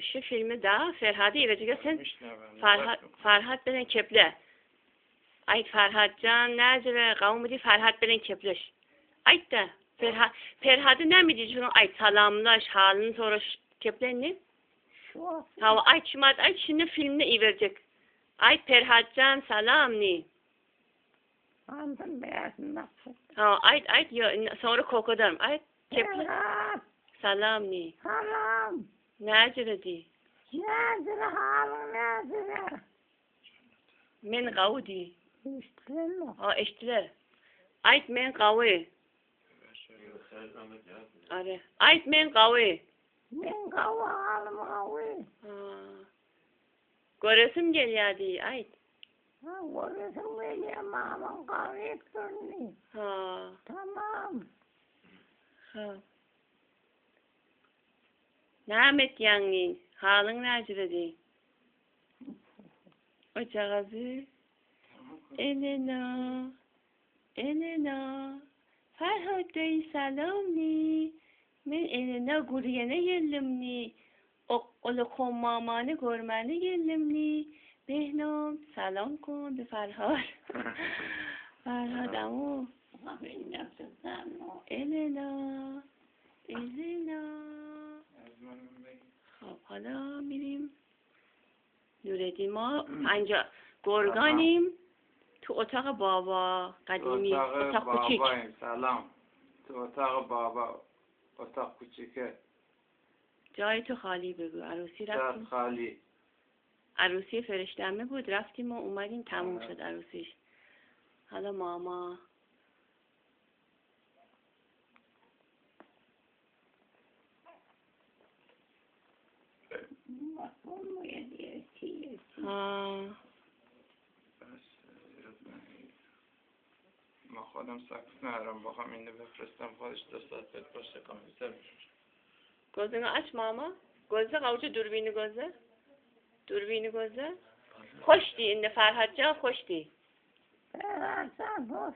şu filmi daha Ferhat'ı eveceksin. Ferhat benen keple. Ayt Ferhatcan nerede kavmudi Ferhat benen kepleş. Ayt da Ferhat'ı ne mi diyeceksin? Ayt salamlaş halini sonra keplenni. Ha ayt şumat ayt şimdi filmde evecek. Ayt Ferhatcan salam ni. Andım beyazın nasıl? Ha ayt ya sonra kokudarım. Ayt keple. Salam ni. Salam. Nerede di? Nerede halin nerede? Men gavdi. İşte mi? Ha eştiler. Ayt men gavi. Are. Ayt men gavi. Ben kavga halim kavga. Göresim geliyordu ayt. Ha orası böyle mamam kavga ettirni. Ha. Tamam. Ha. Nahmet yani. Halın nerede? Ocağızı. Elena. Ferhat Bey salam ni. Men Elena guriyene geldim ni. Ola mamanı görmeni geldim ni. Behnam salam kن به فرهاد. فرهاد امو. Elena. خب حالا میریم نوردین ما پنجا گرگانیم تو اتاق بابا قدیمی اتاق کوچیک. سلام. تو اتاق بابا اتاق کوچیکه. جای تو خالی بگو. عروسی رفتیم. خالی. عروسی فرشتمه بود رفتیم و اومدیم تموم شد عروسیش. حالا ماما ما خودم سکس ندارم بخوام اینو بفرستم خودش 2 ساعت بهت باشه کامپیوتر میشه. Gözünü aç mama. Gözü kavucu dürbünü gözü. Dürbünü gözü. Hoş değil indi Ferhatcan hoş değil. Ferhatcan hoş.